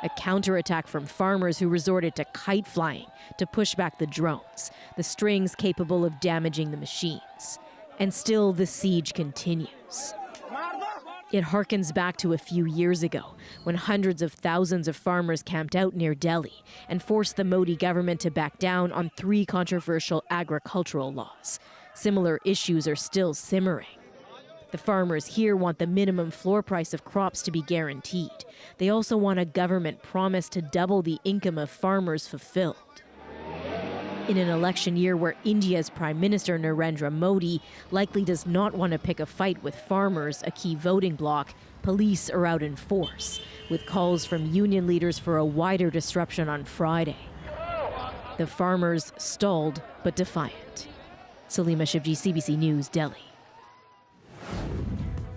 A counterattack from farmers who resorted to kite flying to push back the drones, the strings capable of damaging the machines. And still the siege continues. It harkens back to a few years ago when hundreds of thousands of farmers camped out near Delhi and forced the Modi government to back down on 3 controversial agricultural laws. Similar issues are still simmering. The farmers here want the minimum floor price of crops to be guaranteed. They also want a government promise to double the income of farmers fulfilled. In an election year where India's Prime Minister Narendra Modi likely does not want to pick a fight with farmers, a key voting bloc, police are out in force, with calls from union leaders for a wider disruption on Friday. The farmers stalled but defiant. Salima Shivji, CBC News, Delhi.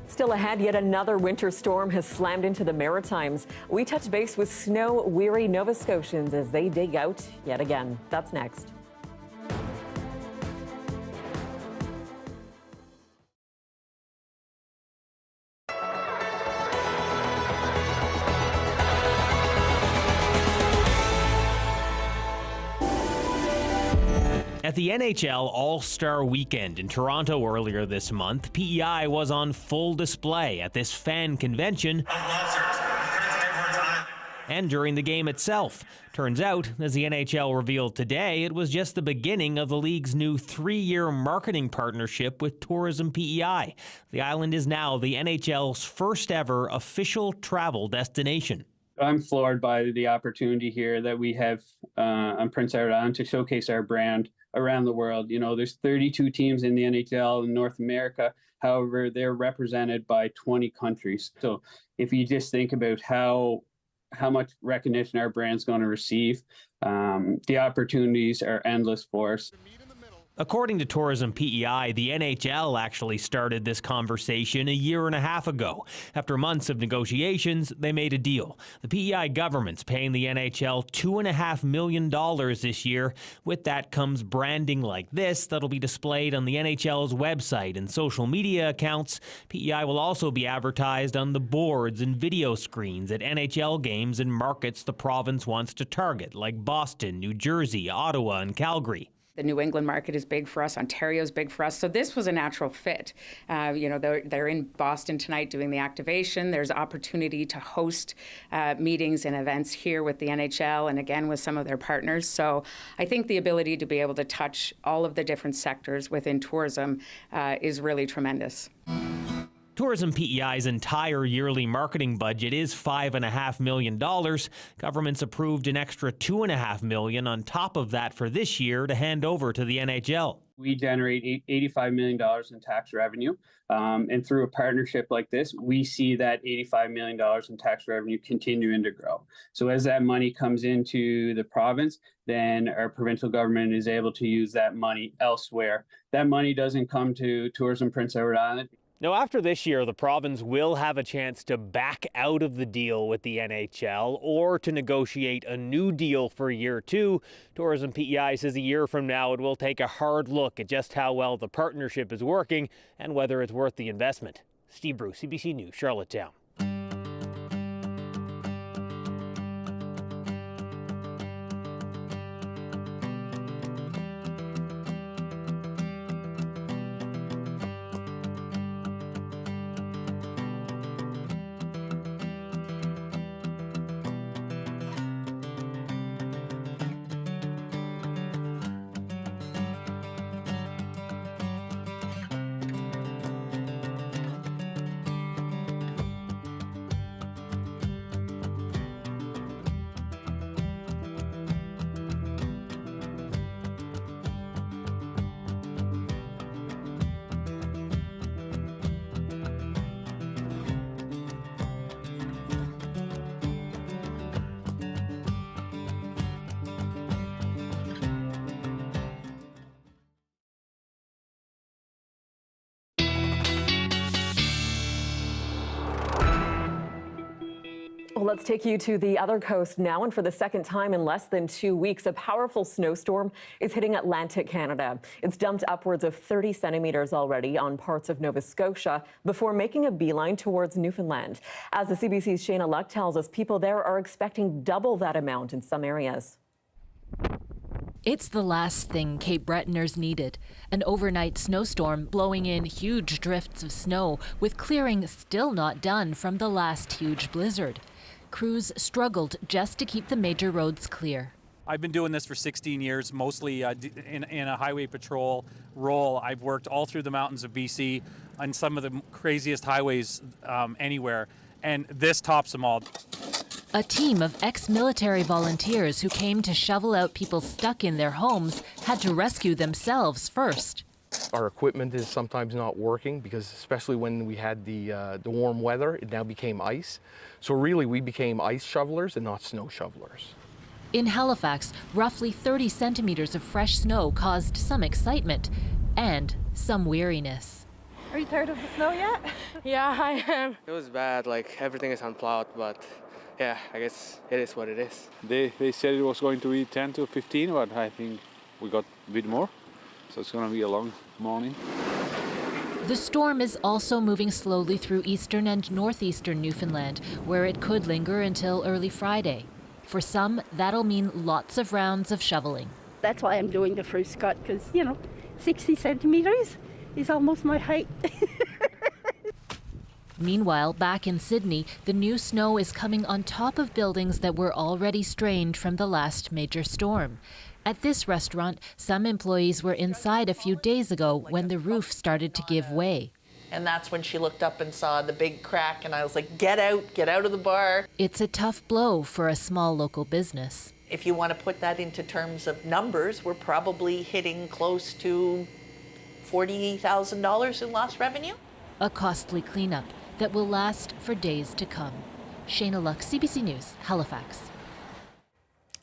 Still ahead, yet another winter storm has slammed into the Maritimes. We touch base with snow-weary Nova Scotians as they dig out yet again. That's next. At the NHL All-Star Weekend in Toronto earlier this month, PEI was on full display at this fan convention and during the game itself. Turns out, as the NHL revealed today, it was just the beginning of the league's new 3-year marketing partnership with Tourism PEI. The island is now the NHL's first ever official travel destination. I'm floored by the opportunity here that we have on Prince Edward Island to showcase our brand around the world. You know, there's 32 teams in the NHL in North America. However, they're represented by 20 countries. So if you just think about how much recognition our brand's going to receive, the opportunities are endless for us. According to Tourism PEI, the NHL actually started this conversation a year and a half ago. After months of negotiations, they made a deal. The PEI government's paying the NHL $2.5 million this year. With that comes branding like this that'll be displayed on the NHL's website and social media accounts. PEI will also be advertised on the boards and video screens at NHL games in markets the province wants to target, like Boston, New Jersey, Ottawa, and Calgary. The New England market is big for us. Ontario is big for us. So this was a natural fit. They're in Boston tonight doing the activation. There's opportunity to host meetings and events here with the NHL and again with some of their partners. So I think the ability to be able to touch all of the different sectors within tourism is really tremendous. Tourism PEI's entire yearly marketing budget is $5.5 million. Government's approved an extra $2.5 million on top of that for this year to hand over to the NHL. We generate $85 million in tax revenue. And through a partnership like this, we see that $85 million in tax revenue continuing to grow. So as that money comes into the province, then our provincial government is able to use that money elsewhere. That money doesn't come to Tourism Prince Edward Island. Now, after this year, the province will have a chance to back out of the deal with the NHL or to negotiate a new deal for year 2. Tourism PEI says a year from now it will take a hard look at just how well the partnership is working and whether it's worth the investment. Steve Bruce, CBC News, Charlottetown. Well, let's take you to the other coast now, and for the second time in less than 2 weeks, a powerful snowstorm is hitting Atlantic Canada. It's dumped upwards of 30 centimeters already on parts of Nova Scotia before making a beeline towards Newfoundland. As the CBC's Shayna Luck tells us, people there are expecting double that amount in some areas. It's the last thing Cape Bretoners needed. An overnight snowstorm blowing in huge drifts of snow, with clearing still not done from the last huge blizzard. Crews struggled just to keep the major roads clear. I've been doing this for 16 years, mostly in a highway patrol role. I've worked all through the mountains of BC on some of the craziest highways anywhere, and this tops them all. A team of ex-military volunteers who came to shovel out people stuck in their homes had to rescue themselves first. Our equipment is sometimes not working because especially when we had the warm weather, it now became ice. So really we became ice shovelers and not snow shovelers. In Halifax, roughly 30 centimeters of fresh snow caused some excitement and some weariness. Are you tired of the snow yet? Yeah, I am. It was bad, like everything is unplowed, but yeah, I guess it is what it is. They said it was going to be 10 to 15, but I think we got a bit more. So it's going to be a long morning. The storm is also moving slowly through eastern and northeastern Newfoundland, where it could linger until early Friday. For some, that'll mean lots of rounds of shoveling. That's why I'm doing the first cut, because, 60 centimeters is almost my height. Meanwhile, back in Sydney, the new snow is coming on top of buildings that were already strained from the last major storm. At this restaurant, some employees were inside a few days ago when the roof started to give way. And that's when she looked up and saw the big crack, and I was like, get out of the bar. It's a tough blow for a small local business. If you want to put that into terms of numbers, we're probably hitting close to $40,000 in lost revenue. A costly cleanup that will last for days to come. Shayna Luck, CBC News, Halifax.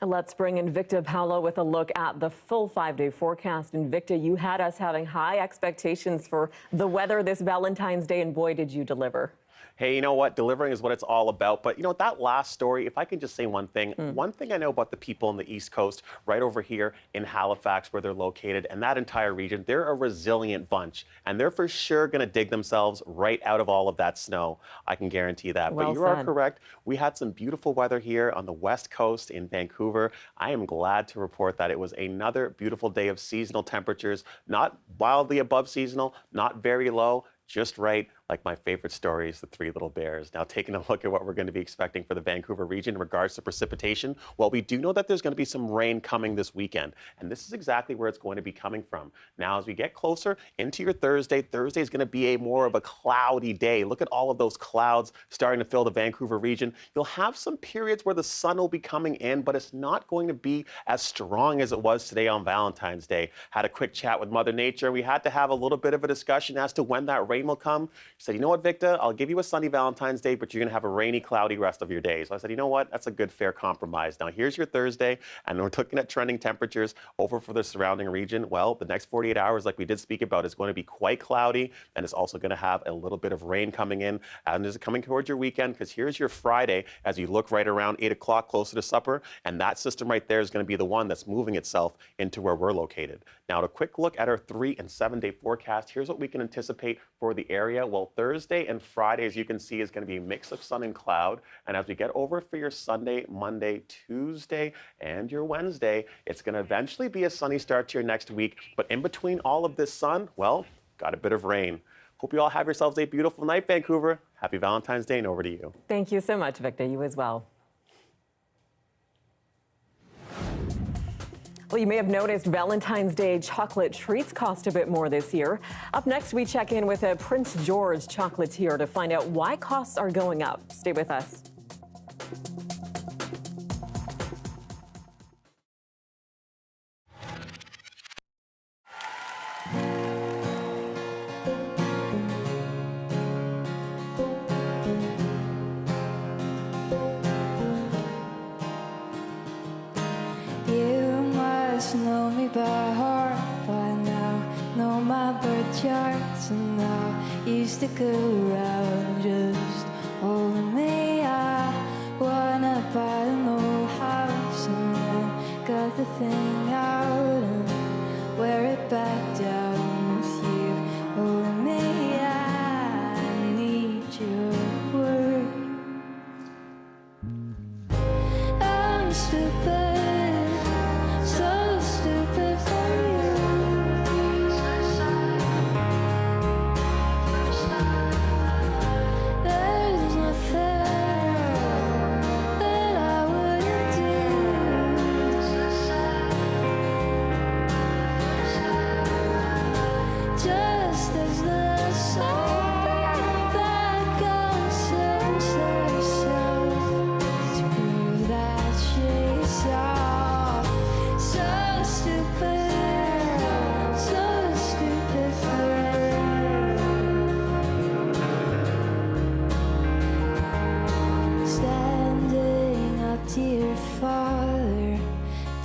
Let's bring in Victor Paolo with a look at the full 5-day forecast. And Victor, you had us having high expectations for the weather this Valentine's Day, and boy, did you deliver. Hey, you know what? Delivering is what it's all about. But you know, that last story, if I can just say one thing I know about the people on the East Coast, right over here in Halifax, where they're located, and that entire region, they're a resilient bunch. And they're for sure going to dig themselves right out of all of that snow. I can guarantee that. Well but you are said. correct. We had some beautiful weather here on the West Coast in Vancouver. I am glad to report that it was another beautiful day of seasonal temperatures, not wildly above seasonal, not very low, just right, like my favorite stories, the Three Little Bears. Now, taking a look at what we're going to be expecting for the Vancouver region in regards to precipitation, well, we do know that there's going to be some rain coming this weekend, and this is exactly where it's going to be coming from. Now, as we get closer into your Thursday is going to be more of a cloudy day. Look at all of those clouds starting to fill the Vancouver region. You'll have some periods where the sun will be coming in, but it's not going to be as strong as it was today on Valentine's Day. Had a quick chat with Mother Nature. We had to have a little bit of a discussion as to when that rain will come. She said, you know what, Victor, I'll give you a sunny Valentine's Day, but you're going to have a rainy, cloudy rest of your day. So I said, you know what, that's a good, fair compromise. Now, here's your Thursday, and we're looking at trending temperatures over for the surrounding region. Well, the next 48 hours, like we did speak about, is going to be quite cloudy, and it's also going to have a little bit of rain coming in. And is it coming towards your weekend? Because here's your Friday as you look right around 8 o'clock, closer to supper, and that system right there is going to be the one that's moving itself into where we're located. Now, a quick look at our 3- and 7-day forecast. Here's what we can anticipate for the area. Well, Thursday and Friday, as you can see, is going to be a mix of sun and cloud. And as we get over for your Sunday, Monday, Tuesday, and your Wednesday, it's going to eventually be a sunny start to your next week. But in between all of this sun, well, got a bit of rain. Hope you all have yourselves a beautiful night, Vancouver. Happy Valentine's Day, and over to you. Thank you so much, Victor. You as well. Well, you may have noticed Valentine's Day chocolate treats cost a bit more this year. Up next, we check in with a Prince George chocolatier to find out why costs are going up. Stay with us. Know me by heart by now, know my birth charts, and I used to go around just holding me. I wanna buy an old house and then cut the thing out and wear it back down with you holding me. I need your word. I'm stupid.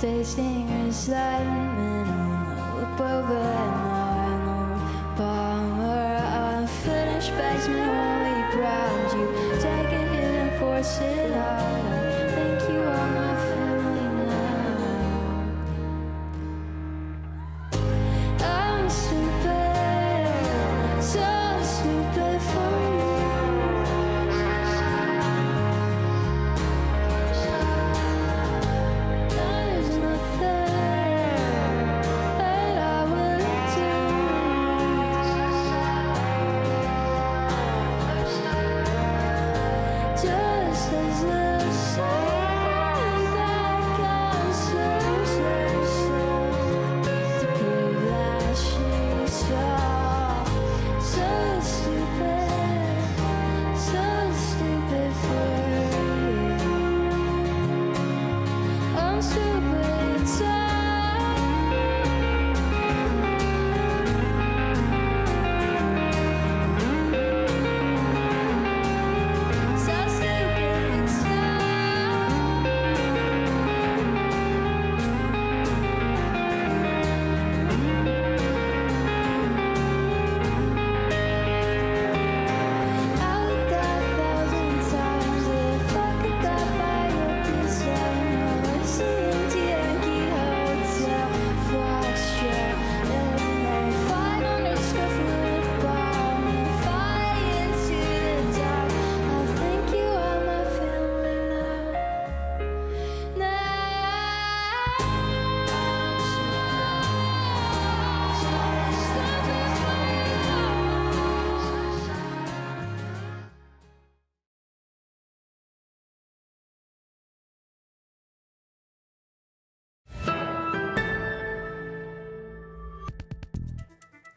Tasting resentment on the whip over an Arnold Palmer. Unfinished basement, only ground. You take a hit and force it out. I think you are my family now. I'm stupid, so stupid for you. Just as the sun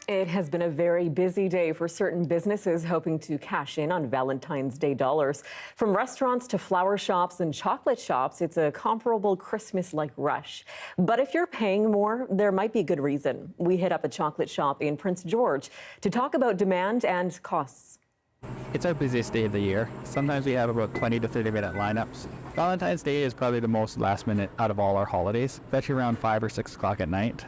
It has been a very busy day for certain businesses hoping to cash in on Valentine's Day dollars. From restaurants to flower shops and chocolate shops, it's a comparable Christmas-like rush. But if you're paying more, there might be a good reason. We hit up a chocolate shop in Prince George to talk about demand and costs. It's our busiest day of the year. Sometimes we have about 20 to 30-minute lineups. Valentine's Day is probably the most last minute out of all our holidays, especially around 5 or 6 o'clock at night.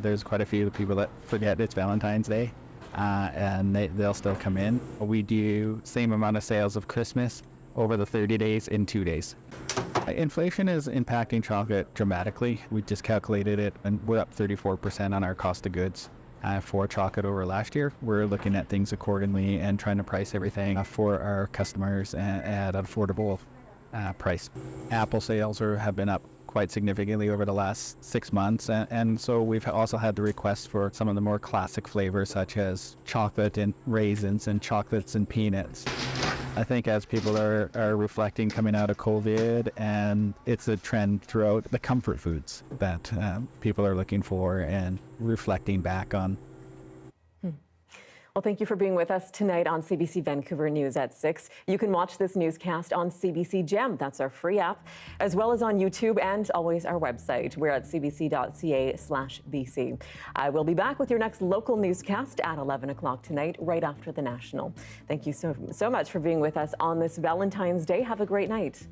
There's quite a few people that forget it's Valentine's Day, and they'll still come in. We do same amount of sales of Christmas over the 30 days in 2 days. Inflation is impacting chocolate dramatically. We just calculated it, and we're up 34% on our cost of goods. For chocolate over last year. We're looking at things accordingly and trying to price everything for our customers at an affordable price. Apple sales have been up quite significantly over the last 6 months, and so we've also had the request for some of the more classic flavors such as chocolate and raisins and chocolates and peanuts. I think as people are reflecting coming out of COVID, and it's a trend throughout the comfort foods that people are looking for and reflecting back on. Well, thank you for being with us tonight on CBC Vancouver News at 6. You can watch this newscast on CBC Gem, that's our free app, as well as on YouTube and always our website. We're at cbc.ca/BC. I will be back with your next local newscast at 11 o'clock tonight, right after the National. Thank you so much for being with us on this Valentine's Day. Have a great night.